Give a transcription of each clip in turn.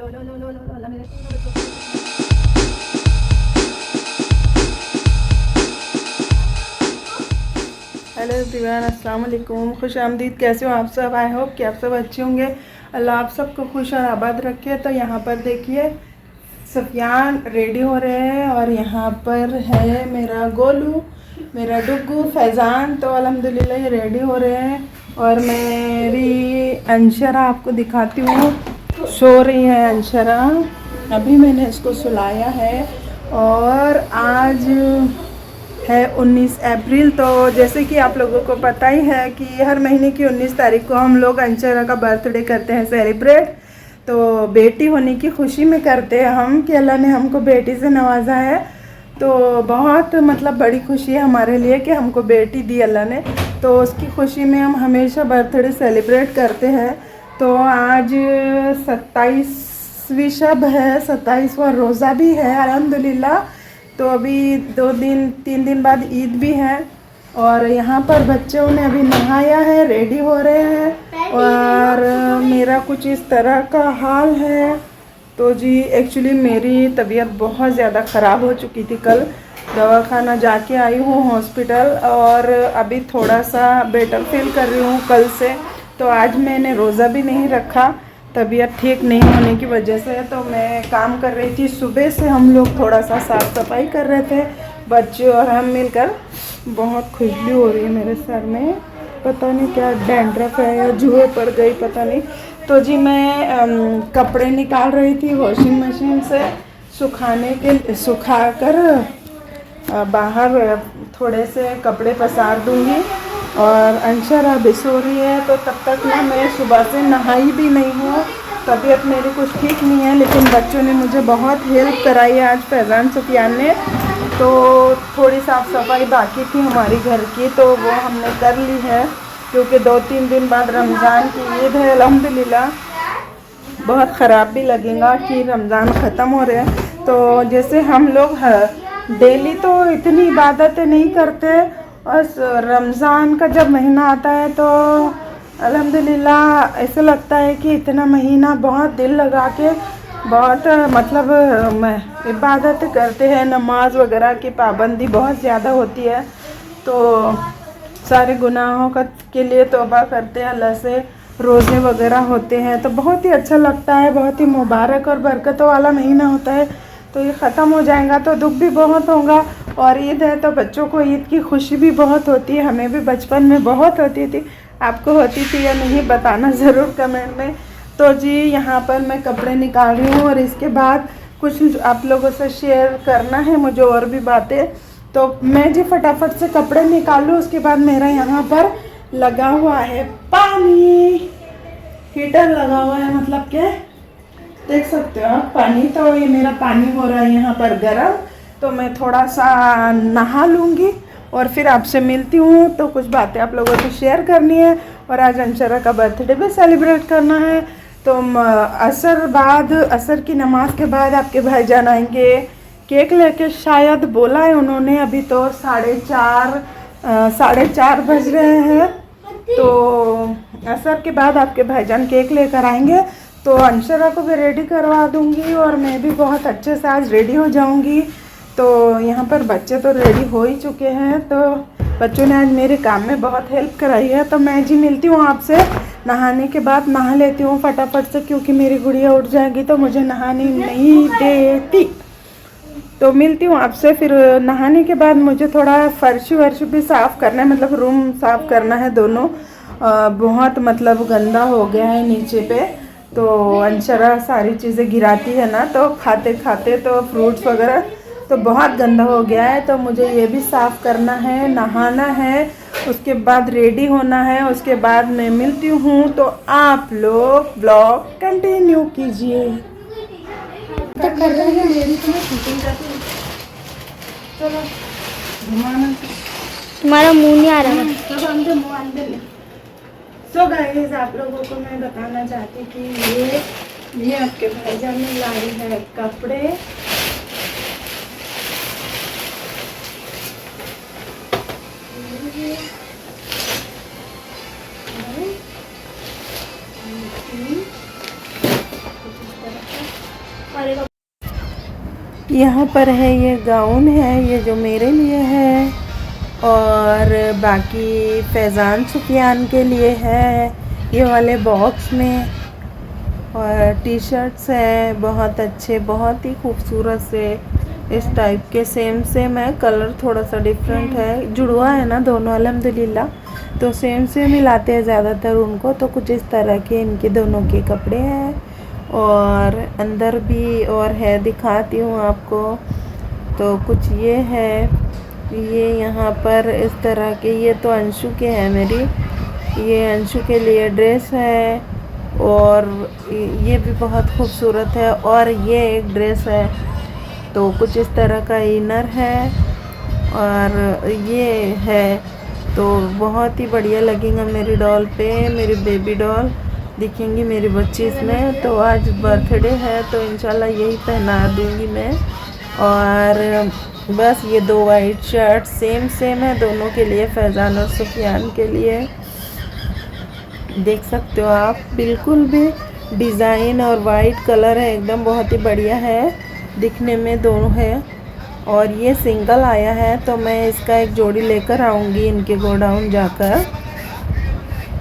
लो लो लो लो लो लो मेरे तीनों बच्चों को। हेलो एवरीवन, अस्सलाम वालेकुम, खुश आमदीद। कैसे हो आप सब? आई होप कि आप सब अच्छे होंगे। अल्लाह आप सबको खुश और आबाद रखे। तो यहाँ पर देखिए सफियान रेडी हो रहे हैं और यहाँ पर है मेरा गोलू, मेरा डुग्गू, फैज़ान। तो अल्हम्दुलिल्लाह ये रेडी हो रहे हैं और मेरी अंशरा आपको दिखाती हूँ। सो रही है अंशरा, अभी मैंने इसको सुलाया है। और आज है 19 अप्रैल। तो जैसे कि आप लोगों को पता ही है कि हर महीने की 19 तारीख को हम लोग अंशरा का बर्थडे करते हैं सेलिब्रेट। तो बेटी होने की खुशी में करते हैं हम कि अल्लाह ने हमको बेटी से नवाजा है। तो बहुत मतलब बड़ी खुशी है हमारे लिए कि हमको बेटी दी अल्लाह ने। तो उसकी खुशी में हम हमेशा बर्थडे सेलिब्रेट करते हैं। तो आज 27वीं शब है, 27वां रोज़ा भी है अल्हम्दुलिल्लाह। तो अभी 3 दिन बाद ईद भी है। और यहाँ पर बच्चों ने अभी नहाया है, रेडी हो रहे हैं। और मेरा कुछ इस तरह का हाल है। तो जी एक्चुअली मेरी तबीयत बहुत ज़्यादा ख़राब हो चुकी थी। कल दवाखाना जाके आई हूँ हॉस्पिटल और अभी थोड़ा सा बेटर फील कर रही हूँ कल से। तो आज मैंने रोज़ा भी नहीं रखा तबीयत ठीक नहीं होने की वजह से। तो मैं काम कर रही थी, सुबह से हम लोग थोड़ा सा साफ़ सफाई कर रहे थे बच्चे और हम मिलकर। बहुत खुजली हो रही है मेरे सर में, पता नहीं क्या डैंड्रफ है या जुए पड़ गई पता नहीं। तो जी मैं कपड़े निकाल रही थी वॉशिंग मशीन से सुखा कर बाहर थोड़े से कपड़े पसार दूंगी। और अंशरा भी सो रही है। तो तब तक ना मैं सुबह से नहाई भी नहीं हूँ, तबीयत मेरी कुछ ठीक नहीं है। लेकिन बच्चों ने मुझे बहुत हेल्प कराई है आज, फैज़ान सुफियान ने। तो थोड़ी साफ़ सफाई बाकी थी हमारी घर की, तो वो हमने कर ली है क्योंकि 2-3 दिन बाद रमज़ान की ईद है अल्हम्दुलिल्लाह। बहुत ख़राब भी लगेगा कि रमज़ान ख़त्म हो रहे हैं। तो जैसे हम लोग डेली तो इतनी इबादतें नहीं करते और रमज़ान का जब महीना आता है तो अल्हम्दुलिल्लाह ऐसा लगता है कि इतना महीना बहुत दिल लगा के बहुत मतलब इबादत करते हैं। नमाज वगैरह की पाबंदी बहुत ज़्यादा होती है। तो सारे गुनाहों के लिए तौबा करते हैं अल्लाह से, रोज़े वगैरह होते हैं। तो बहुत ही अच्छा लगता है, बहुत ही मुबारक और बरकतों वाला महीना होता है। तो ये ख़त्म हो जाएगा तो दुख भी बहुत होगा। और ईद है तो बच्चों को ईद की खुशी भी बहुत होती है, हमें भी बचपन में बहुत होती थी। आपको होती थी या नहीं बताना ज़रूर कमेंट में। तो जी यहाँ पर मैं कपड़े निकाल रही हूँ और इसके बाद कुछ आप लोगों से शेयर करना है मुझे और भी बातें। तो मैं जी फटाफट से कपड़े निकाल लूँ। उसके बाद मेरा यहाँ पर लगा हुआ है पानी, हीटर लगा हुआ है, मतलब क्या देख सकते हो आप पानी। तो ये मेरा पानी हो रहा है यहाँ पर गर्म। तो मैं थोड़ा सा नहा लूँगी और फिर आपसे मिलती हूँ। तो कुछ बातें आप लोगों से शेयर करनी है और आज अंशरा का बर्थडे भी सेलिब्रेट करना है। तो असर की नमाज के बाद आपके भाईजान आएंगे केक लेके, शायद बोला है उन्होंने। अभी तो 4:30 बज रहे हैं। तो असर के बाद आपके भाईजान केक लेकर आएंगे। तो अंशरा को भी रेडी करवा दूंगी और मैं भी बहुत अच्छे से आज रेडी हो जाऊंगी। तो यहाँ पर बच्चे तो रेडी हो ही चुके हैं। तो बच्चों ने आज मेरे काम में बहुत हेल्प कराई है। तो मैं जी मिलती हूँ आपसे नहाने के बाद। नहा लेती हूँ फटाफट से क्योंकि मेरी गुड़िया उठ जाएगी तो मुझे नहाने नहीं देती। तो मिलती हूँ आपसे फिर नहाने के बाद। मुझे थोड़ा फर्श वर्श भी साफ़ करना है, मतलब रूम साफ़ करना है दोनों। बहुत मतलब गंदा हो गया है नीचे पे। तो अंशरा सारी चीज़ें गिराती है ना, तो खाते खाते तो फ्रूट्स वगैरह तो बहुत गंदा हो गया है। तो मुझे ये भी साफ़ करना है, नहाना है, उसके बाद रेडी होना है। उसके बाद मैं मिलती हूँ। तो आप लोग ब्लॉग कंटिन्यू कीजिए। तो कर रहे हैं मेरी तो मैं शूटिंग करती हूँ। चलो घुमाना, तुम्हारा मुंह नहीं आ रहा। सब अंदर मुँह अंदर। सो गाइस आप लोगों को मैं बताना चाहती कि ये आपके भाईजान ने लाई है कपड़े। कुछ इस तरह का यहाँ पर है ये गाउन है, ये जो मेरे लिए है, और बाकी फैज़ान सुफियान के लिए है ये वाले बॉक्स में। और टी शर्ट्स हैं बहुत अच्छे, बहुत ही खूबसूरत से इस टाइप के, सेम सेम है, कलर थोड़ा सा डिफरेंट है, जुड़वा है ना दोनों अल्हम्दुलिल्लाह, तो सेम सेम ही लाते हैं ज़्यादातर उनको। तो कुछ इस तरह के इनके दोनों के कपड़े हैं, और अंदर भी और है, दिखाती हूँ आपको। तो कुछ ये है, ये यहाँ पर इस तरह के, ये तो अंशु के हैं मेरी, ये अंशु के लिए ड्रेस है, और ये भी बहुत खूबसूरत है, और ये एक ड्रेस है। तो कुछ इस तरह का इनर है, और ये है, तो बहुत ही बढ़िया लगेगा मेरी डॉल पे, मेरी बेबी डॉल दिखेंगी मेरी बच्ची इसमें। तो आज बर्थडे है तो इंशाल्लाह यही पहना दूंगी मैं। और बस ये दो वाइट शर्ट सेम सेम है दोनों के लिए, फैज़ान और सुफियान के लिए। देख सकते हो आप, बिल्कुल भी डिज़ाइन और वाइट कलर है एकदम, बहुत ही बढ़िया है दिखने में दोनों है। और ये सिंगल आया है तो मैं इसका एक जोड़ी लेकर आऊँगी इनके गोडाउन जाकर।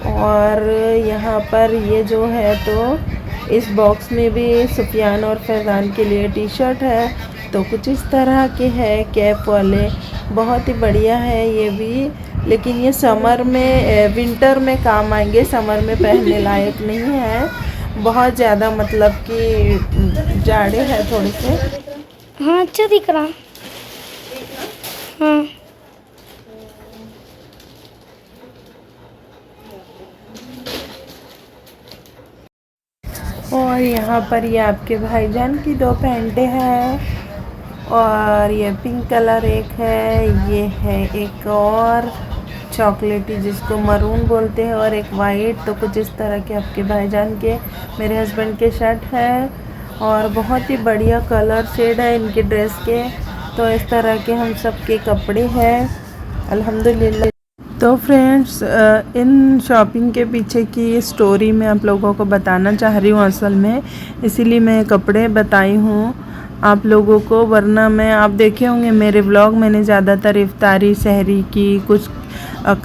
और यहाँ पर ये जो है, तो इस बॉक्स में भी सुफियान और फैज़ान के लिए टी शर्ट है, तो कुछ इस तरह के है कैप वाले, बहुत ही बढ़िया है ये भी। लेकिन ये समर में, विंटर में काम आएंगे, समर में पहनने लायक नहीं है, बहुत ज़्यादा मतलब कि जाड़े हैं थोड़े से। हाँ अच्छा दिख रहा। हाँ और यहाँ पर ये आपके भाईजान की दो पैंटें हैं, और ये पिंक कलर एक है, ये है एक और चॉकलेटी जिसको मरून बोलते हैं, और एक वाइट। तो कुछ इस तरह के आपके भाईजान के, मेरे हस्बैंड के शर्ट है, और बहुत ही बढ़िया कलर शेड है इनके ड्रेस के। तो इस तरह के हम सब के कपड़े हैं अल्हम्दुलिल्लाह। तो फ्रेंड्स, इन शॉपिंग के पीछे की स्टोरी मैं आप लोगों को बताना चाह रही हूँ असल में, इसीलिए मैं कपड़े बताई हूँ आप लोगों को, वरना मैं, आप देखे होंगे मेरे व्लॉग, मैंने ज़्यादातर इफ्तारी सहरी की, कुछ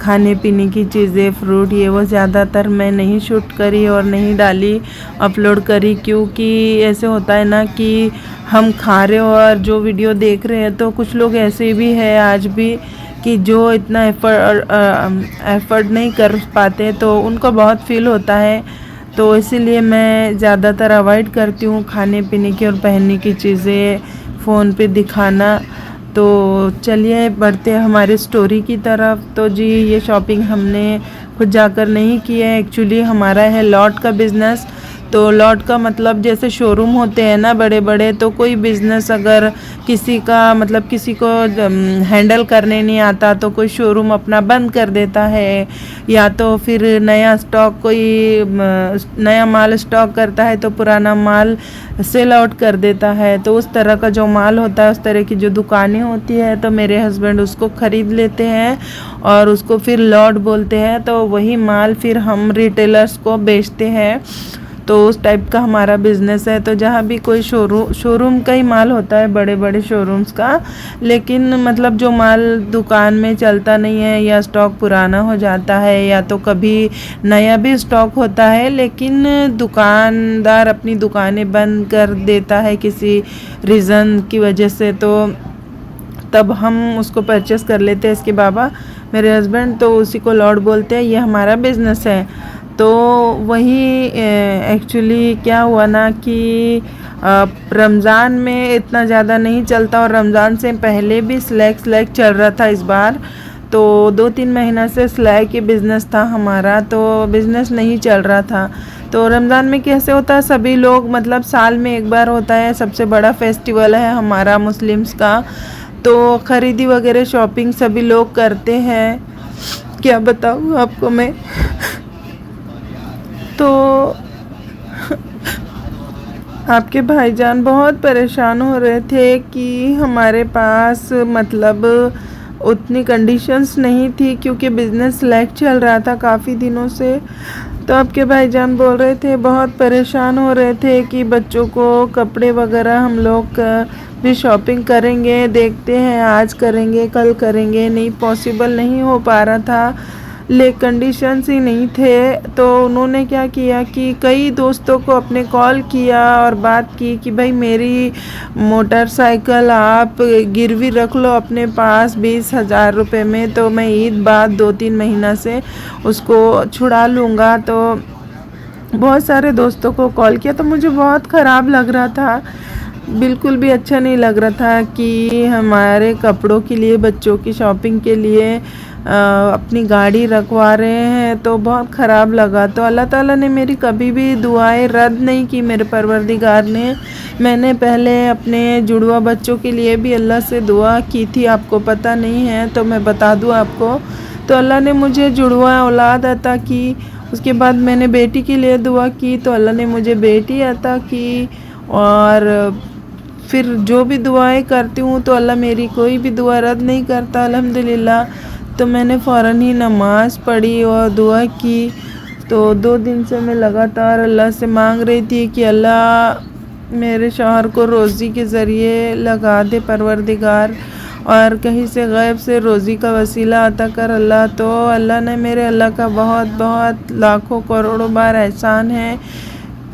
खाने पीने की चीज़ें, फ्रूट, ये वो ज़्यादातर मैं नहीं शूट करी और नहीं डाली, अपलोड करी, क्योंकि ऐसे होता है ना कि हम खा रहे हो और जो वीडियो देख रहे हैं, तो कुछ लोग ऐसे भी है आज भी कि जो इतना एफर्ट नहीं कर पाते, तो उनको बहुत फील होता है। तो इसीलिए मैं ज़्यादातर अवॉइड करती हूँ खाने पीने की और पहनने की चीज़ें फ़ोन पे दिखाना। तो चलिए बढ़ते हैं हमारी स्टोरी की तरफ। तो जी, ये शॉपिंग हमने खुद जाकर नहीं की है, एक्चुअली हमारा है लॉट का बिज़नेस। तो लॉट का मतलब जैसे शोरूम होते हैं ना बड़े बड़े, तो कोई बिज़नेस अगर किसी का मतलब किसी को हैंडल करने नहीं आता तो कोई शोरूम अपना बंद कर देता है, या तो फिर नया स्टॉक, कोई नया माल स्टॉक करता है तो पुराना माल सेल आउट कर देता है। तो उस तरह का जो माल होता है, उस तरह की जो दुकानें होती है, तो मेरे हस्बैंड उसको ख़रीद लेते हैं और उसको फिर लॉट बोलते हैं। तो वही माल फिर हम रिटेलर्स को बेचते हैं। तो उस टाइप का हमारा बिज़नेस है। तो जहाँ भी कोई शोरूम का ही माल होता है, बड़े बड़े शोरूम्स का, लेकिन मतलब जो माल दुकान में चलता नहीं है, या स्टॉक पुराना हो जाता है, या तो कभी नया भी स्टॉक होता है, लेकिन दुकानदार अपनी दुकानें बंद कर देता है किसी रीज़न की वजह से, तो तब हम उसको परचेस कर लेते हैं इसके बाबा, मेरे हस्बैंड। तो उसी को लॉट बोलते हैं, ये हमारा बिज़नेस है। तो वही एक्चुअली क्या हुआ ना कि रमज़ान में इतना ज़्यादा नहीं चलता, और रमज़ान से पहले भी स्लैक चल रहा था इस बार। तो 2-3 महीना से स्लैक की बिज़नेस था हमारा, तो बिज़नेस नहीं चल रहा था। तो रमज़ान में कैसे होता है, सभी लोग मतलब साल में एक बार होता है, सबसे बड़ा फेस्टिवल है हमारा मुस्लिम्स का, तो ख़रीदी वगैरह शॉपिंग सभी लोग करते हैं। क्या बताऊँ आपको मैं। तो आपके भाईजान बहुत परेशान हो रहे थे कि हमारे पास मतलब उतनी कंडीशंस नहीं थी, क्योंकि बिज़नेस लैग चल रहा था काफ़ी दिनों से। तो आपके भाईजान बोल रहे थे, बहुत परेशान हो रहे थे कि बच्चों को कपड़े वगैरह हम लोग भी शॉपिंग करेंगे, देखते हैं आज करेंगे कल करेंगे, नहीं पॉसिबल नहीं हो पा रहा था, ले कंडीशंस ही नहीं थे। तो उन्होंने क्या किया कि कई दोस्तों को अपने कॉल किया और बात की कि भाई मेरी मोटरसाइकिल आप गिरवी रख लो अपने पास 20,000 रुपये में, तो मैं ईद बाद 2-3 महीना से उसको छुड़ा लूँगा। तो बहुत सारे दोस्तों को कॉल किया, तो मुझे बहुत ख़राब लग रहा था, बिल्कुल भी अच्छा नहीं लग रहा था कि हमारे कपड़ों के लिए, बच्चों की शॉपिंग के लिए अपनी गाड़ी रखवा रहे हैं, तो बहुत ख़राब लगा। तो अल्लाह ताला ने मेरी कभी भी दुआएं रद्द नहीं की, मेरे परवरदिगार ने। मैंने पहले अपने जुड़वा बच्चों के लिए भी अल्लाह से दुआ की थी, आपको पता नहीं है तो मैं बता दूँ आपको। तो अल्लाह ने मुझे जुड़वा औलाद अता की। उसके बाद मैंने बेटी के लिए दुआ की, तो अल्लाह ने मुझे बेटी अता की। और फिर जो भी दुआएं करती हूँ तो अल्लाह मेरी कोई भी दुआ रद्द नहीं करता, अल्हम्दुलिल्लाह। तो मैंने फ़ौरन ही नमाज़ पढ़ी और दुआ की। तो 2 दिन से मैं लगातार अल्लाह से मांग रही थी कि अल्लाह मेरे शौहर को रोज़ी के ज़रिए लगा दे परवरदिगार, और कहीं से गैब से रोज़ी का वसीला अता कर अल्लाह। तो अल्लाह ने, मेरे अल्लाह का बहुत बहुत लाखों करोड़ों बार एहसान है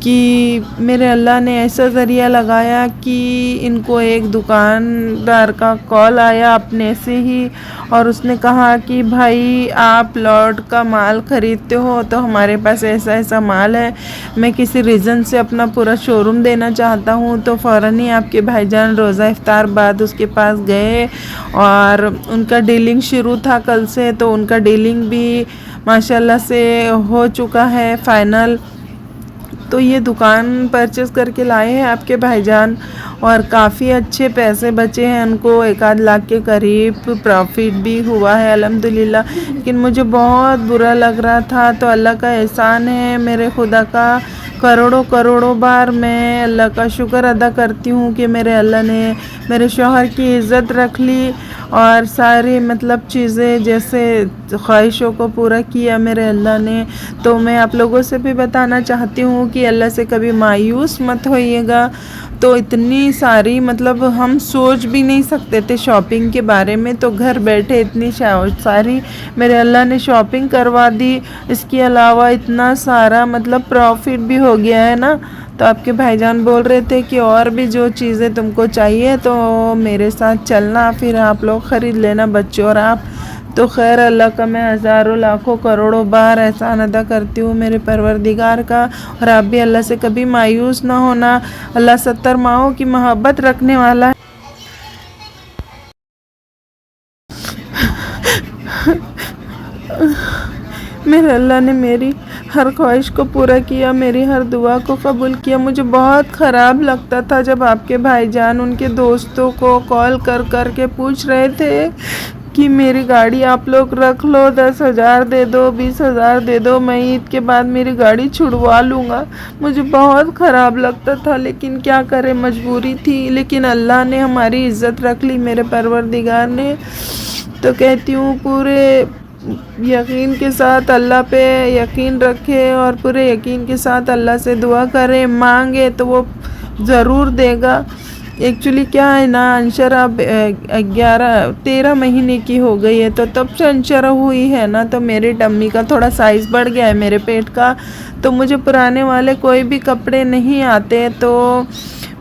कि मेरे अल्लाह ने ऐसा ज़रिया लगाया कि इनको एक दुकानदार का कॉल आया अपने से ही, और उसने कहा कि भाई आप लॉट का माल ख़रीदते हो, तो हमारे पास ऐसा ऐसा माल है, मैं किसी रीज़न से अपना पूरा शोरूम देना चाहता हूँ। तो फ़ौरन ही आपके भाईजान रोज़ा इफ्तार बाद उसके पास गए और उनका डीलिंग शुरू था कल से, तो उनका डीलिंग भी माशाल्लाह से हो चुका है फ़ाइनल। तो ये दुकान परचेज़ करके लाए हैं आपके भाईजान, और काफ़ी अच्छे पैसे बचे हैं उनको, 1-8 लाख के करीब प्रॉफिट भी हुआ है अल्हम्दुलिल्लाह। लेकिन मुझे बहुत बुरा लग रहा था, तो अल्लाह का एहसान है, मेरे खुदा का करोड़ों करोड़ों बार मैं अल्लाह का शुक्र अदा करती हूँ कि मेरे अल्लाह ने मेरे शौहर की इज़्ज़त रख ली, और सारी मतलब चीज़ें जैसे ख्वाहिशों को पूरा किया मेरे अल्लाह ने। तो मैं आप लोगों से भी बताना चाहती हूँ कि अल्लाह से कभी मायूस मत होइएगा। तो इतनी सारी मतलब हम सोच भी नहीं सकते थे शॉपिंग के बारे में, तो घर बैठे इतनी सारी मेरे अल्लाह ने शॉपिंग करवा दी। इसके अलावा इतना सारा मतलब प्रॉफिट भी हो गया है ना। तो आपके भाईजान बोल रहे थे कि और भी जो चीज़ें तुमको चाहिए तो मेरे साथ चलना, फिर आप लोग ख़रीद लेना बच्चों और आप। तो खैर अल्लाह का मैं हज़ारों लाखों करोड़ों बार एहसान अदा करती हूँ मेरे परवरदिगार का। और आप भी अल्लाह से कभी मायूस ना होना, अल्लाह 70 माहों की मोहब्बत रखने वाला है। मेरे अल्लाह ने मेरी हर ख्वाहिश को पूरा किया, मेरी हर दुआ को कबूल किया। मुझे बहुत ख़राब लगता था जब आपके भाईजान उनके दोस्तों को कॉल कर कर के पूछ रहे थे कि मेरी गाड़ी आप लोग रख लो, 10,000 दे दो, 20,000 दे दो, मैं ईद के बाद मेरी गाड़ी छुड़वा लूँगा। मुझे बहुत ख़राब लगता था, लेकिन क्या करें, मजबूरी थी। लेकिन अल्लाह ने हमारी इज़्ज़त रख ली, मेरे परवरदिगार ने। तो कहती हूँ पूरे यकीन के साथ अल्लाह पे यकीन रखें, और पूरे यकीन के साथ अल्लाह से दुआ करें, मांगे तो वो ज़रूर देगा। एक्चुअली क्या है ना, अंशरा 13 महीने की हो गई है, तो तब से अंशरा हुई है ना, तो मेरी टम्मी का थोड़ा साइज़ बढ़ गया है मेरे पेट का। तो मुझे पुराने वाले कोई भी कपड़े नहीं आते, तो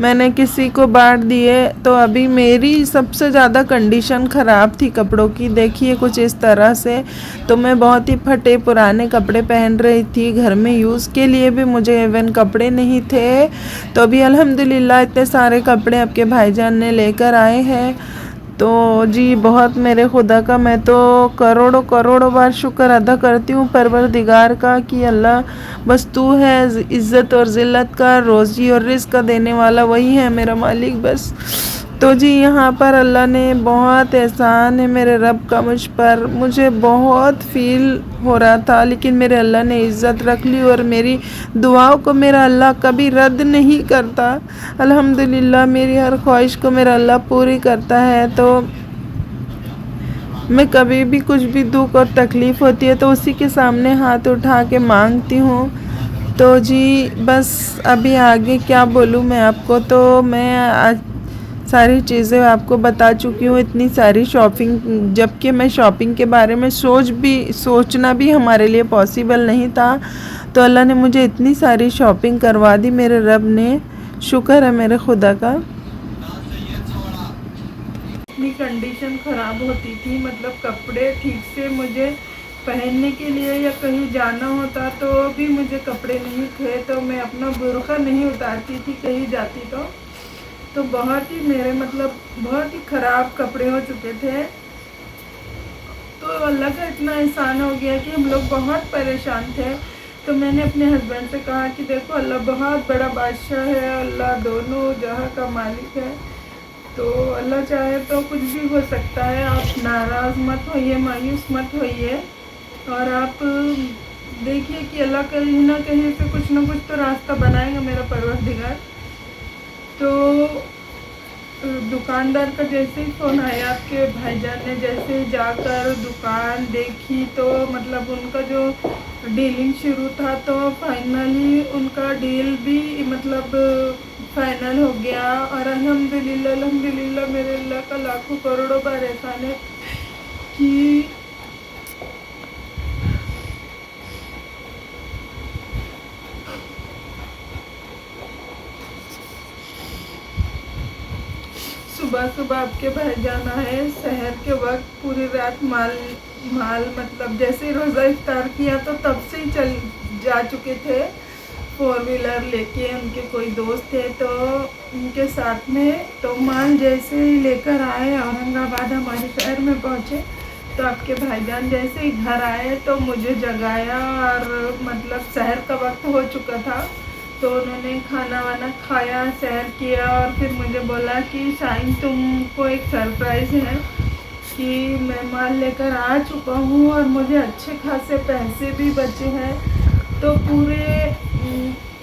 मैंने किसी को बांट दिए। तो अभी मेरी सबसे ज़्यादा कंडीशन ख़राब थी कपड़ों की, देखिए कुछ इस तरह से। तो मैं बहुत ही फटे पुराने कपड़े पहन रही थी, घर में यूज़ के लिए भी मुझे इवन कपड़े नहीं थे। तो अभी अल्हम्दुलिल्लाह इतने सारे कपड़े आपके भाईजान ने लेकर आए हैं। तो जी बहुत मेरे खुदा का मैं तो करोड़ों करोड़ों बार शुक्र अदा करती हूँ परवरदिगार का कि अल्लाह बस तू है इज़्ज़त और ज़िल्लत का, रोज़ी और रिज़्क़ का देने वाला वही है मेरा मालिक बस। तो जी यहाँ पर अल्लाह ने बहुत एहसान है मेरे रब का मुझ पर। मुझे बहुत फ़ील हो रहा था, लेकिन मेरे अल्लाह ने इज़्ज़त रख ली, और मेरी दुआओं को मेरा अल्लाह कभी रद्द नहीं करता। अल्हम्दुलिल्लाह मेरी हर ख्वाहिश को मेरा अल्लाह पूरी करता है। तो मैं कभी भी कुछ भी दुख और तकलीफ़ होती है तो उसी के सामने हाथ उठा के मांगती हूँ। तो जी बस अभी आगे क्या बोलूँ मैं आपको। तो मैं आज सारी चीज़ें आपको बता चुकी हूँ। इतनी सारी शॉपिंग, जबकि मैं शॉपिंग के बारे में सोचना भी हमारे लिए पॉसिबल नहीं था, तो अल्लाह ने मुझे इतनी सारी शॉपिंग करवा दी, मेरे रब ने। शुक्र है मेरे खुदा का। इतनी कंडीशन ख़राब होती थी, मतलब कपड़े ठीक से मुझे पहनने के लिए या कहीं जाना होता तो भी मुझे कपड़े नहीं थे, तो मैं अपना बुर्का नहीं उतारती थी कहीं जाती तो बहुत ही मेरे मतलब बहुत ही ख़राब कपड़े हो चुके थे। तो अल्लाह का इतना एहसान हो गया कि हम लोग बहुत परेशान थे। तो मैंने अपने हस्बैंड से कहा कि देखो अल्लाह बहुत बड़ा बादशाह है, अल्लाह दोनों जहाँ का मालिक है, तो अल्लाह चाहे तो कुछ भी हो सकता है। आप नाराज़ मत होइए, मायूस मत होइए, और आप देखिए कि अल्लाह कहीं ना कहीं से कुछ ना कुछ तो रास्ता बनाएगा मेरा परवरदिगार। तो दुकानदार का जैसे ही फ़ोन आया, आपके भाईजान ने जैसे जाकर दुकान देखी, तो मतलब उनका जो डीलिंग शुरू था, तो फाइनली उनका डील भी मतलब फाइनल हो गया। और अल्हम्दुलिल्लाह अल्हम्दुलिल्लाह, मेरे अल्लाह का लाखों करोड़ों बार एहसान है कि सुबह सुबह आपके भाईजान आए शहर के वक्त, पूरी रात माल मतलब जैसे ही रोज़ा इफ्तार किया तो तब से ही चल जा चुके थे 4 व्हीलर लेके। उनके कोई दोस्त थे तो उनके साथ में, तो माल जैसे ही लेकर आए औरंगाबाद हमारे शहर में पहुँचे, तो आपके भाईजान जैसे ही घर आए तो मुझे जगाया, और मतलब शहर का वक्त हो चुका था, तो उन्होंने खाना वाना खाया, सैर किया, और फिर मुझे बोला कि शाइन तुमको एक सरप्राइज़ है कि मैं माल लेकर आ चुका हूँ और मुझे अच्छे खासे पैसे भी बचे हैं। तो पूरे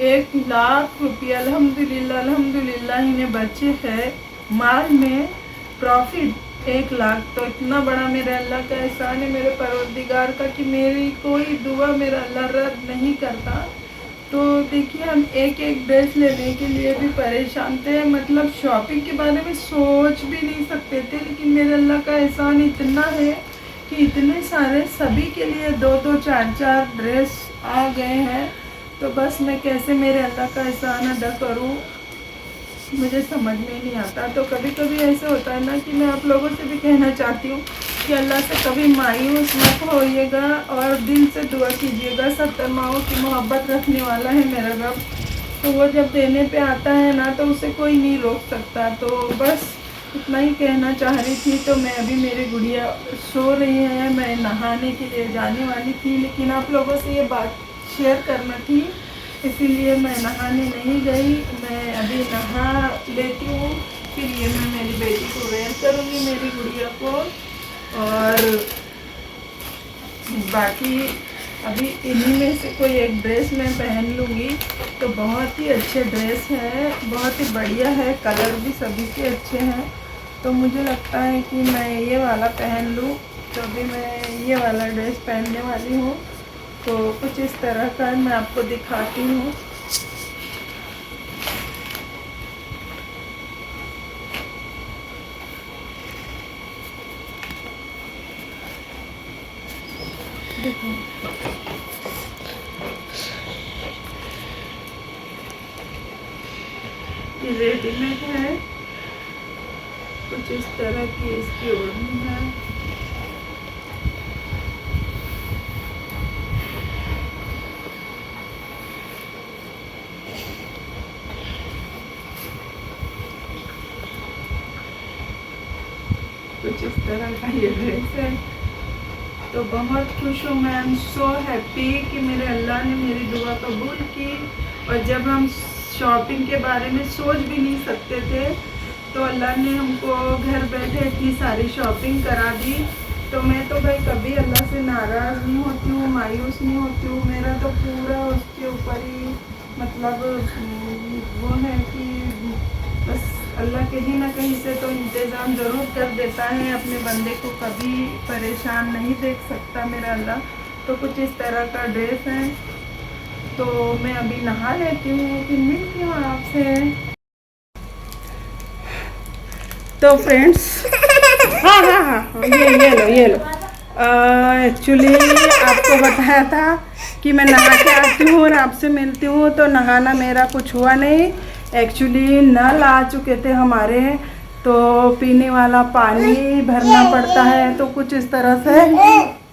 1 लाख रुपया अल्हम्दुलिल्लाह अल्हम्दुलिल्लाह इन्हें बचे हैं माल में प्रॉफिट 1 लाख। तो इतना बड़ा मेरे अल्लाह का एहसान है, मेरे परवरदिगार का, कि मेरी कोई दुआ मेरा अल्लाह रद्द नहीं करता। तो देखिए हम एक एक ड्रेस लेने के लिए भी परेशान थे, मतलब शॉपिंग के बारे में सोच भी नहीं सकते थे, लेकिन मेरे अल्लाह का एहसान इतना है कि इतने सारे सभी के लिए 2-2 4-4 ड्रेस आ गए हैं। तो बस मैं कैसे मेरे अल्लाह का एहसान अदा करूं, मुझे समझ में नहीं आता। तो कभी कभी ऐसे होता है ना कि मैं आप लोगों से भी कहना चाहती हूँ कि अल्लाह से कभी मायूस मत होइएगा और दिल से दुआ कीजिएगा। 70 माओं की मोहब्बत रखने वाला है मेरा रब, तो वो जब देने पे आता है ना तो उसे कोई नहीं रोक सकता। तो बस इतना ही कहना चाह रही थी। तो मैं अभी, मेरी गुड़िया सो रही है, मैं नहाने के लिए जाने वाली थी, लेकिन आप लोगों से ये बात शेयर करना थी, इसीलिए मैं नहाने नहीं गई। मैं अभी नहा लेती हूँ, फिर ये मैं मेरी बेटी को वेयर करूँगी, मेरी गुड़िया को, और बाकी अभी इन्हीं में से कोई एक ड्रेस मैं पहन लूँगी। तो बहुत ही अच्छे ड्रेस है, बहुत ही बढ़िया है, कलर भी सभी के अच्छे हैं। तो मुझे लगता है कि मैं ये वाला पहन लूँ। तो अभी मैं ये वाला ड्रेस पहनने वाली हूँ। तो कुछ इस तरह का मैं आपको दिखाती हूँ। देखो ये रेडीमेड है, कुछ इस तरह की इसकी ओढ़नी है। कुछ इस तरह का ये ड्रेस है। तो बहुत खुश हूँ मैं, आई एम सो हैप्पी कि मेरे अल्लाह ने मेरी दुआ कबूल की। और जब हम शॉपिंग के बारे में सोच भी नहीं सकते थे, तो अल्लाह ने हमको घर बैठे इतनी सारी शॉपिंग करा दी। तो मैं तो भाई कभी अल्लाह से नाराज़ नहीं होती हूँ, मायूस नहीं होती हूँ। मेरा तो पूरा उसके ऊपर ही मतलब वो है कि बस अल्लाह कहीं ना कहीं से तो इंतज़ाम ज़रूर कर देता है, अपने बंदे को कभी परेशान नहीं देख सकता मेरा अल्लाह। तो कुछ इस तरह का ड्रेस है। तो मैं अभी नहा लेती हूँ, फिर मिलती हूँ आपसे। तो फ्रेंड्स हाँ हाँ हाँ ये लो एक्चुअली आपको बताया था कि मैं नहा के आती हूँ और आपसे मिलती हूँ, तो नहाना मेरा कुछ हुआ नहीं। एक्चुअली नल आ चुके थे हमारे, तो पीने वाला पानी भरना पड़ता है, तो कुछ इस तरह से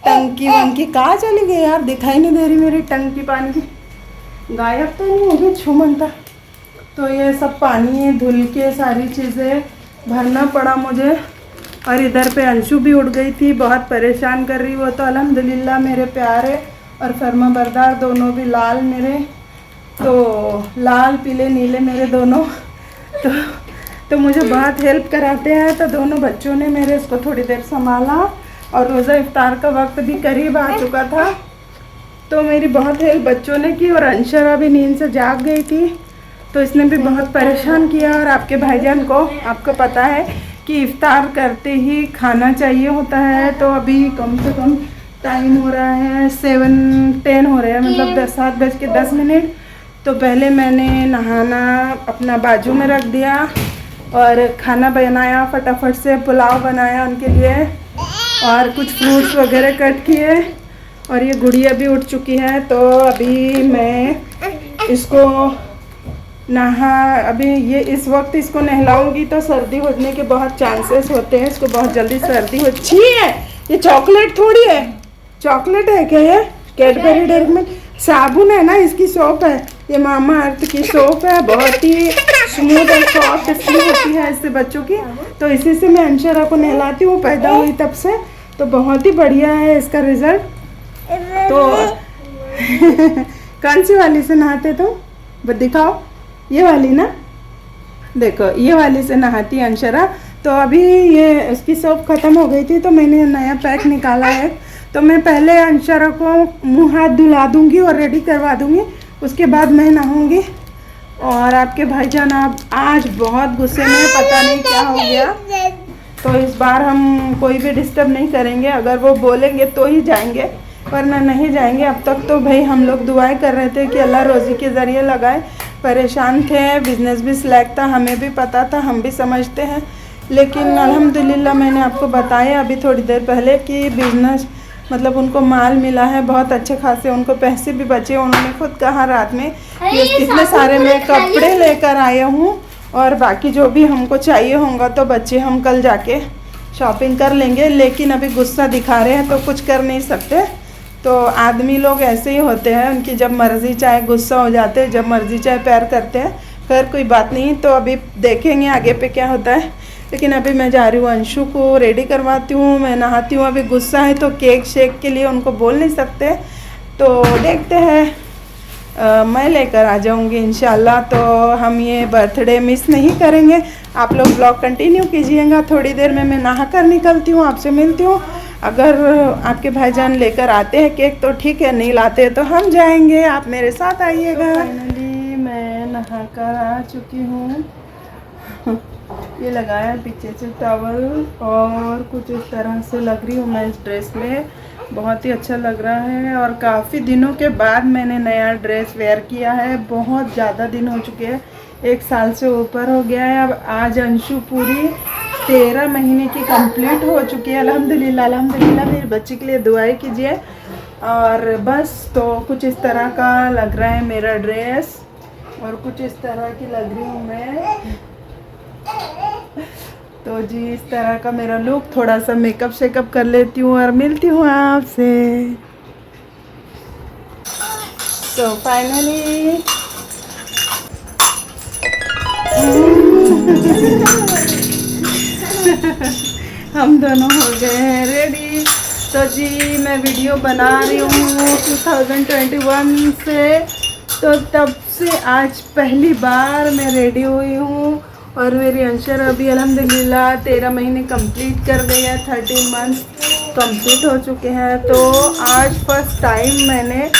टंकी वंकी कहाँ चली गई यार, दिखाई नहीं दे रही मेरी टंकी पानी की, गायब तो नहीं होगी छुमंता। तो ये सब पानी धुल के सारी चीज़ें भरना पड़ा मुझे। और इधर पे अंशु भी उठ गई थी, बहुत परेशान कर रही वो तो। अल्हम्दुलिल्लाह मेरे प्यारे और फर्मा बरदार दोनों भी लाल मेरे, तो लाल पीले नीले मेरे दोनों, तो मुझे बहुत हेल्प कराते हैं। तो दोनों बच्चों ने मेरे इसको थोड़ी देर संभाला, और रोज़ा इफ्तार का वक्त भी करीब आ चुका था, तो मेरी बहुत हेल्प बच्चों ने की। और अंशरा भी नींद से जाग गई थी, तो इसने भी बहुत परेशान किया। और आपके भाईजान को आपको पता है कि इफ्तार करते ही खाना चाहिए होता है, तो अभी कम से कम टाइम हो रहा है 7:10 हो रहा है, मतलब 7:10। तो पहले मैंने नहाना अपना बाजू में रख दिया और खाना बनाया, फटाफट से पुलाव बनाया उनके लिए, और कुछ फ्रूट्स वगैरह कट किए। और ये गुड़िया भी उठ चुकी है, तो अभी मैं इसको अभी ये इस वक्त इसको नहलाऊंगी तो सर्दी होने के बहुत चांसेस होते हैं, इसको बहुत जल्दी सर्दी हो। छी है ये, चॉकलेट थोड़ी है, चॉकलेट है क्या ये? कैडबरी डेयरी मिल्क साबुन है ना, इसकी सोप है, ये मामा अर्थ की सोप है, बहुत ही स्मूथ और सॉफ्ट स्किन होती है इससे बच्चों की। तो इसी से मैं अंशरा को नहलाती हूँ, पैदा हुई तब से, तो बहुत ही बढ़िया है इसका रिजल्ट। तो कौन सी वाली से नहाते तुम? दिखाओ, ये वाली ना, देखो ये वाली से नहाती अंशरा। तो अभी ये उसकी सोप ख़त्म हो गई थी, तो मैंने नया पैक निकाला है। तो मैं पहले अंशरा को मुंह हाथ धुला दूंगी और रेडी करवा दूंगी, उसके बाद मैं नहाऊंगी। और आपके भाईजान आप आज बहुत गुस्से में, पता नहीं क्या हो गया, तो इस बार हम कोई भी डिस्टर्ब नहीं करेंगे, अगर वो बोलेंगे तो ही जाएंगे, वरना नहीं जाएंगे। अब तक तो भाई हम लोग दुआएं कर रहे थे कि अल्लाह रोज़ी के ज़रिए लगाए, परेशान थे, बिज़नेस भी सिलेक्ट था, हमें भी पता था, हम भी समझते हैं, लेकिन अल्हम्दुलिल्लाह मैंने आपको बताया अभी थोड़ी देर पहले कि बिज़नेस मतलब उनको माल मिला है बहुत अच्छे खासे, उनको पैसे भी बचे। उन्होंने खुद कहा रात में कि इतने सारे मैं कपड़े लेकर आया हूँ, और बाकी जो भी हमको चाहिए होगा तो बच्चे हम कल जाके शॉपिंग कर लेंगे। लेकिन अभी गुस्सा दिखा रहे हैं तो कुछ कर नहीं सकते, तो आदमी लोग ऐसे ही होते हैं, उनकी जब मर्ज़ी चाहे गुस्सा हो जाते हैं, जब मर्ज़ी चाहे प्यार करते हैं। खैर कोई बात नहीं, तो अभी देखेंगे आगे पे क्या होता है। लेकिन अभी मैं जा रही हूँ, अंशु को रेडी करवाती हूँ, मैं नहाती हूँ। अभी गुस्सा है तो केक शेक के लिए उनको बोल नहीं सकते, तो देखते हैं, मैं लेकर आ जाऊँगी इंशाल्लाह। तो हम ये बर्थडे मिस नहीं करेंगे। आप लोग ब्लॉग कंटिन्यू कीजिएगा। थोड़ी देर में मैं नहा कर निकलती हूँ, आपसे मिलती हूँ। अगर आपके भाईजान लेकर आते हैं केक तो ठीक है, नहीं लाते तो हम जाएंगे, आप मेरे साथ आइएगा। फाइनली मैं नहा कर आ चुकी हूँ, ये लगाया पीछे से टॉवल, और कुछ इस तरह से लग रही हूँ मैं इस ड्रेस में, बहुत ही अच्छा लग रहा है। और काफ़ी दिनों के बाद मैंने नया ड्रेस वेयर किया है, बहुत ज़्यादा दिन हो चुके हैं, 1 साल से ऊपर हो गया है। अब आज अंशु पूरी 13 महीने की कंप्लीट हो चुकी है, अल्हम्दुलिल्लाह अल्हम्दुलिल्लाह। मेरे बच्चे के लिए दुआएं कीजिए। और बस तो कुछ इस तरह का लग रहा है मेरा ड्रेस, और कुछ इस तरह की लग रही हूँ मैं, तो जी इस तरह का मेरा लुक। थोड़ा सा मेकअप शेकअप कर लेती हूँ और मिलती हूँ आपसे। तो फाइनली हम दोनों हो गए हैं रेडी। तो जी मैं वीडियो बना रही हूँ 2021 से, तो तब से आज पहली बार मैं रेडी हुई हूँ। और मेरी अंशरा अभी अल्हम्दुलिल्लाह 13 महीने कंप्लीट कर गई है, 13 मंथ्स कंप्लीट हो चुके हैं। तो आज फर्स्ट टाइम मैंने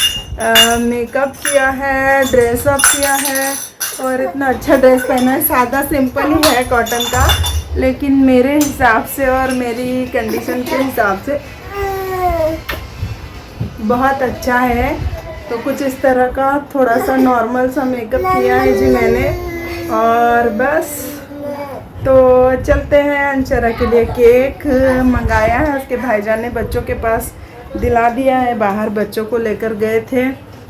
मेकअप किया है, ड्रेसअप किया है, और इतना अच्छा ड्रेस पहना है। सादा सिंपल ही है कॉटन का, लेकिन मेरे हिसाब से और मेरी कंडीशन के हिसाब से बहुत अच्छा है। तो कुछ इस तरह का थोड़ा सा नॉर्मल सा मेकअप किया है जी मैंने, और बस तो चलते हैं। अंशरा के लिए केक मंगाया है, उसके भाईजान ने बच्चों के पास दिला दिया है। बाहर बच्चों को लेकर गए थे,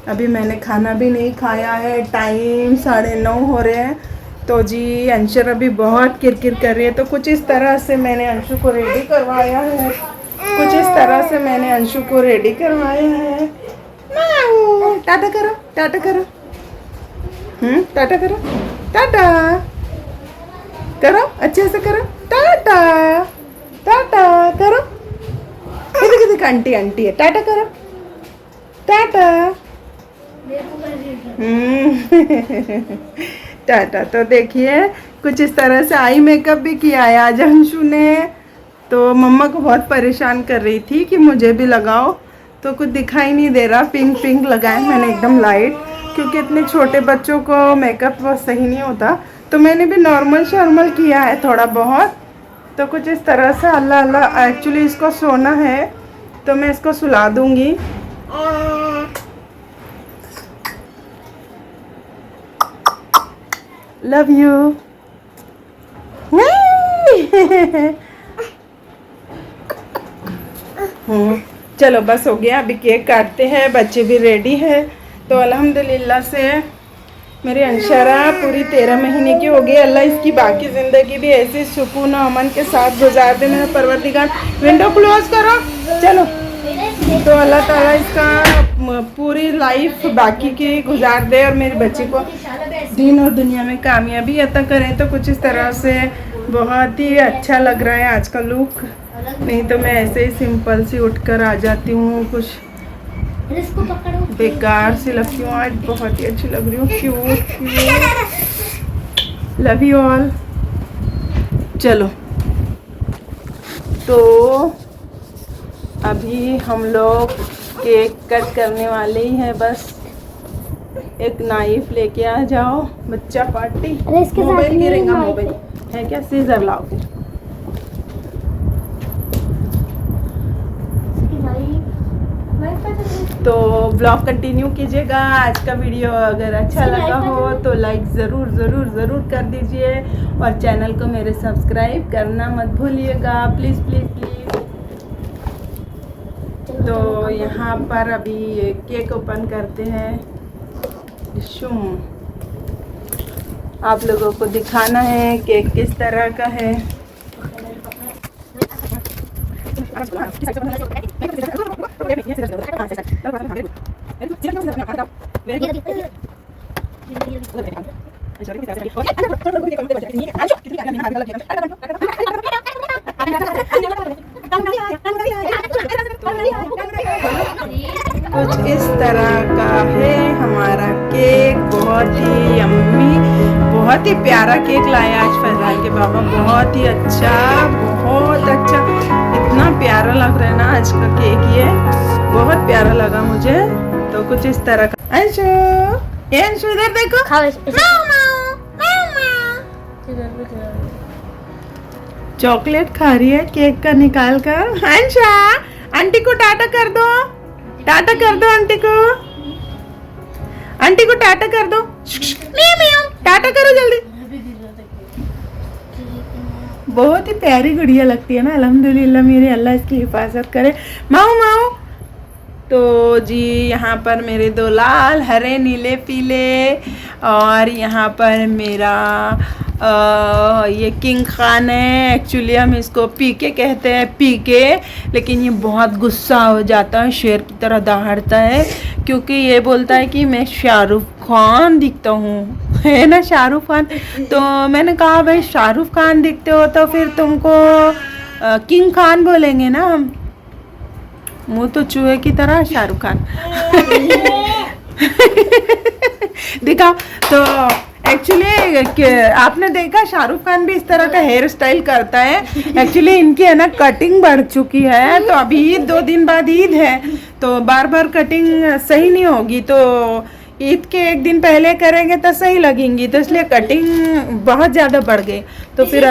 अभी मैंने खाना भी नहीं खाया है। टाइम 9:30 हो रहे हैं। तो जी अंशरा भी बहुत किरकिर कर रही है, तो कुछ इस तरह से मैंने अंशु को रेडी करवाया है। कुछ इस तरह से मैंने अंशु को रेडी करवाया है। टाटा करो, टाटा करो, टाटा करो, टाटा करो, अच्छे से करो, टाटा टाटा करो। किधर किधर आंटी आंटी है, टाटा करो, टाटा। टाटा। तो देखिए कुछ इस तरह से आई मेकअप भी किया है आज अंशु ने। तो मम्मा को बहुत परेशान कर रही थी कि मुझे भी लगाओ, तो कुछ दिखाई नहीं दे रहा। पिंक पिंक लगाया मैंने एकदम लाइट, क्योंकि इतने छोटे बच्चों को मेकअप बहुत सही नहीं होता। तो मैंने भी नॉर्मल शॉर्मल किया है थोड़ा बहुत। तो कुछ इस तरह से अल्लाह अल्लाह। एक्चुअली इसको सोना है, तो मैं इसको सुला दूंगी। Love you. चलो बस हो गया, अभी केक काटते हैं, बच्चे भी रेडी हैं। तो अल्हम्दुलिल्लाह से मेरी अंशरा पूरी 13 महीने की हो गई। अल्लाह इसकी बाकी ज़िंदगी भी ऐसे सुकून और अमन के साथ गुजार दे मेरा परवरदिगार। विंडो क्लोज करो, चलो। तो अल्लाह ताला इसका पूरी लाइफ बाकी की गुजार दे और मेरे बच्चे को दीन और दुनिया में कामयाबी अता करें। तो कुछ इस तरह से बहुत ही अच्छा लग रहा है आज का लुक। नहीं तो मैं ऐसे ही सिंपल सी उठकर आ जाती हूँ, कुछ बेकार सी लगती हूँ। आज बहुत ही अच्छी लग रही हूँ, cute cute. Love you all. चलो तो अभी हम लोग केक कट करने वाले ही हैं। बस एक नाइफ लेके आ जाओ, बच्चा पार्टी। मोबाइल गिरेगा, मोबाइल है क्या? सीजर लाओ फिर। तो ब्लॉग कंटिन्यू कीजिएगा। आज का वीडियो अगर अच्छा लगा हो तो लाइक ज़रूर ज़रूर ज़रूर कर दीजिए और चैनल को मेरे सब्सक्राइब करना मत भूलिएगा, प्लीज़ प्लीज़ प्लीज़। तो यहाँ पर अभी केक ओपन करते हैं। शुम आप लोगों को दिखाना है केक किस तरह का है। कुछ इस तरह का है हमारा केक। बहुत ही यम्मी, बहुत ही प्यारा केक लाया आज फैजान के पापा। बहुत ही अच्छा, बहुत अच्छा। इतना प्यारा लग रहा है ना आज का केक, ये बहुत प्यारा लगा मुझे। तो कुछ इस तरह का। अंशु, ये अंशु इधर देखो। चॉकलेट खा रही है केक का निकाल कर। अंशा, आंटी को टाटा कर दो, टाटा कर दो आंटी को, आंटी को टाटा कर दो। टाटा करो जल्दी। बहुत ही प्यारी गुड़िया लगती है ना। अल्हम्दुलिल्लाह मेरे अल्लाह इसकी हिफाजत करे। माऊ माऊ। तो जी यहाँ पर मेरे दो लाल, हरे, नीले, पीले, और यहाँ पर मेरा ये किंग खान है। एक्चुअली हम इसको पीके कहते हैं, पीके, लेकिन ये बहुत गुस्सा हो जाता है, शेर की तरह दहाड़ता है, क्योंकि ये बोलता है कि मैं शाहरुख खान दिखता हूँ, है ना शाहरुख खान। तो मैंने कहा भाई शाहरुख खान दिखते हो तो फिर तुमको किंग खान बोलेंगे ना हम। मुँह तो चूहे की तरह शाहरुख खान। दिखा। तो एक्चुअली आपने देखा शाहरुख खान भी इस तरह का हेयर स्टाइल करता है। एक्चुअली इनकी है ना कटिंग बढ़ चुकी है, तो अभी 2 दिन बाद ईद है, तो बार बार कटिंग सही नहीं होगी। तो ईद के 1 दिन पहले करेंगे तो सही लगेंगी, तो इसलिए कटिंग बहुत ज़्यादा बढ़ गई। तो फिर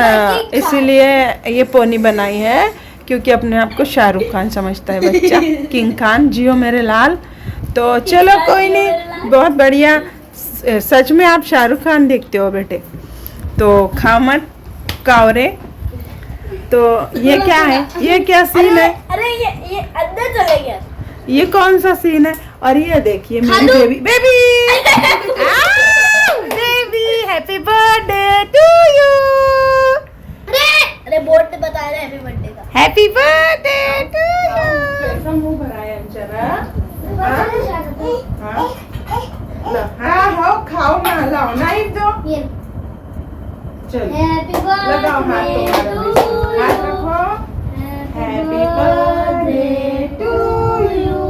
इसीलिए ये पोनी बनाई है, क्योंकि अपने आप को शाहरुख खान समझता है बच्चा। किंग खान, जियो मेरे लाल। तो चलो कोई नहीं, बहुत बढ़िया। सच में आप शाहरुख खान देखते हो बेटे, तो खा मत, कावरे। तो ये क्या है, ये क्या सीन है? अरे ये अंदर चले गया। ये कौन सा सीन है? और ये देखिए मेरी baby baby happy birthday to you. अरे बोर्ड पे बता रहे हैप्पी बर्थडे का। Happy birthday to you. कैसा मुंह भरा है अंचरा? हाँ हाँ खाओ ना, लाओ नाइफ दो। चलो लगाओ हाथ, तुम्हारा हाथ रखो। Happy birthday to you,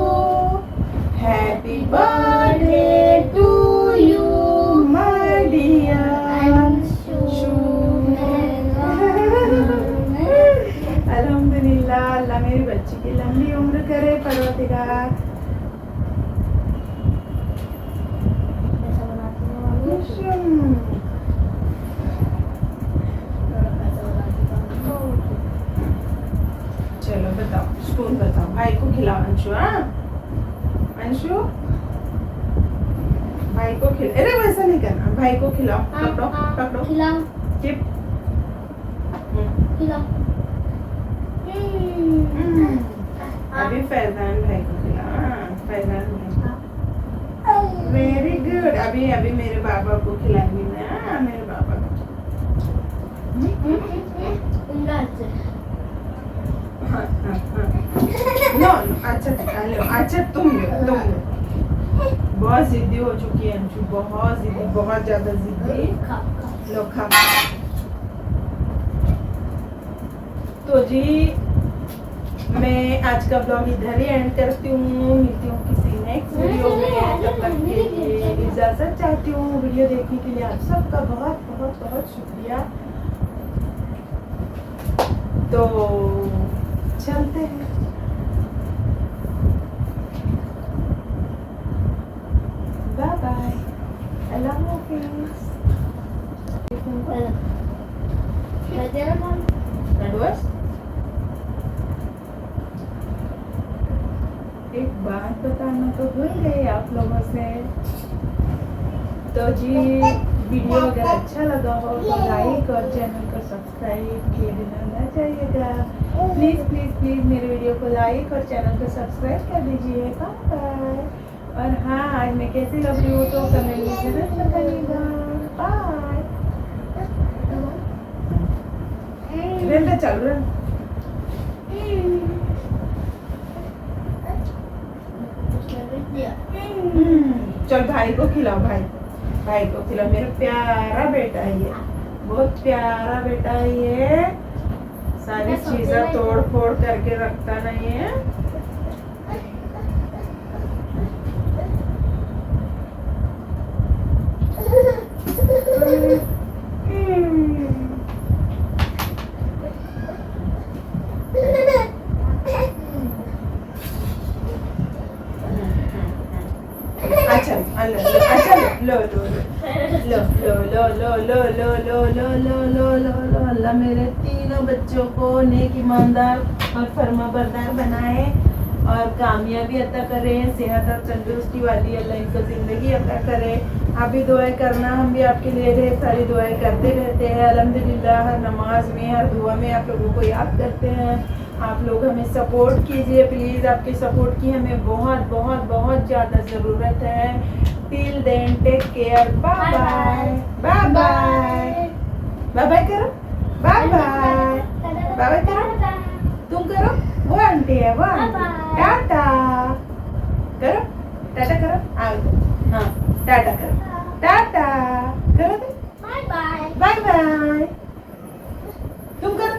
happy birthday to you my dear. अल्हम्दुलिल्लाह, अल्लाह मेरी बच्ची की लंबी उम्र करे परवरदिगार। चलो बताओ, स्पून बताओ, भाई को खिलाओ अंशु। हाँ अंशु, भाई को खिला। अरे वैसा नहीं करना, भाई को खिलाओ। पकड़ो पकड़ो, खिलाओ चिप। खिलाओ। अभी फैजान भाई को खिलाओ। हाँ फैजान भाई, वेरी गुड। अभी अभी मेरे बाबा को खिलाएंगी मैं। हाँ मेरे बाबा को। हाँ हाँ हाँ, नो अच्छा तुम लो। बहुत जिद्दी हो चुकी है अंशु, बहुत जिद्दी, बहुत ज्यादा जिद्दी। लो खा। तो जी मैं आज का ब्लॉग इधर ही एंड करती हूँ। मिलती हूँ किसी नेक्स्ट वीडियो में। तब तक के लिए इजाजत चाहती हूँ। वीडियो देखने के लिए आप सबका बहुत बहुत बहुत शुक्रिया। तो चलते हैं। बाय बाय, अल्लाह हाफिज़। एक बात बताना तो भूल गई आप लोगों से। तो जी वीडियो अगर अच्छा लगा हो तो लाइक और चैनल को सब्सक्राइब किए बिना न जाइएगा। प्लीज़ प्लीज़ प्लीज़ मेरे वीडियो को लाइक और चैनल को सब्सक्राइब कर दीजिए। Bye bye. और हाँ आज मैं कैसी लग रही हूँ तो कमेंट में जरूर बताइएगा। बाय। रेंडे चल रहा। चल भाई को खिलाओ, भाई को खिलाओ। मेरा प्यारा बेटा है ये, बहुत प्यारा बेटा है ये। सारी चीजें तोड़ फोड़ करके रखता नहीं है। अल्लाह मेरे तीनों बच्चों को नेक, ईमानदार और फर्माबरदार बनाए और कामयाबी अता करे, सेहत और तंदुरुस्ती वाली अल्लाह इनको ज़िंदगी अता करे। आप भी दुआएं करना, हम भी आपके लिए ढेर सारी दुआएं करते रहते हैं। अल्हम्दुलिल्लाह हर नमाज में, हर दुआ में आप लोगों को याद करते हैं। आप लोग हमें सपोर्ट कीजिए प्लीज़। आपके सपोर्ट की हमें बहुत बहुत बहुत ज़्यादा ज़रूरत है। Till then take care. Bye bye. Bye bye. Bye bye करो। Bye bye. बाय बाय करो। तुम करो, वो आंटी है, वो आंटी। टाटा करो, टाटा करो। हाँ टाटा करो, टाटा करो। Bye bye. Bye bye. तुम करो।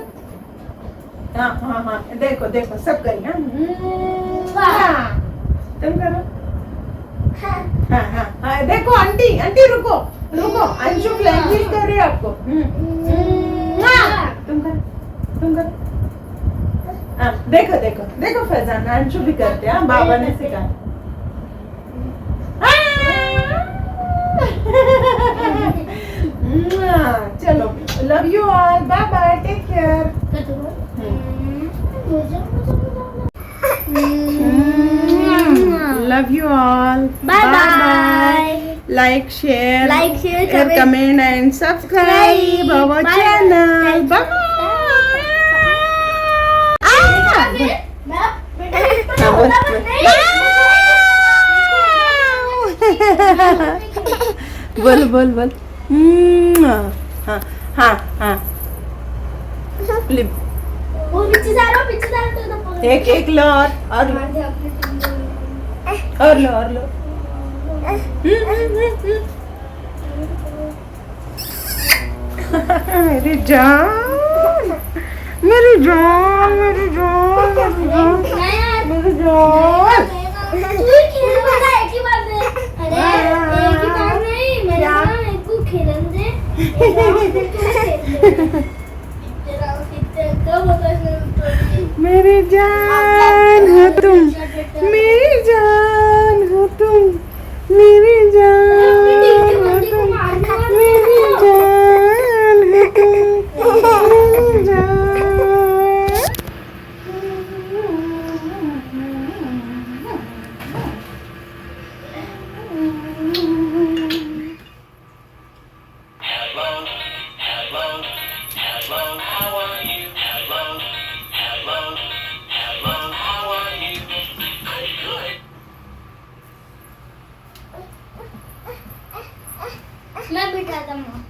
हाँ हाँ हाँ, देखो देखो सब करिए। हाँ तुम करो। हाँ हाँ हाँ, देखो आंटी, आंटी रुको रुको, अंशु फ्लैग किस कर रही है आपको। तुम करो, तुम करो। हाँ देखो देखो देखो फैजान, अंशु भी करते हैं। बाबा ने सिखाया। चलो, love you all, bye bye, take care. Love you all. Bye bye. like, share, Like, share, comment. comment and subscribe our Bye. channel. Bye. हाँ, बोल, बोल बोल बोल हाँ हाँ हाँ लिप वो पीछे जा रहा पीछे जा रहा तो एक एक लो और लो और लो मेरी जान मेरी जान मेरी जान मेरी जान मेरी जान तू ही खेल वाला एक ही बार दे अरे एक ही बार नहीं मेरे ना एक को खेलन दे तेरा कितने कब होता है मेरी जान हो तुम मेरी जान हो तुम मेरी जान हो तुम मेरी जान हो तुम मेरी जान मैं बिठाता हूँ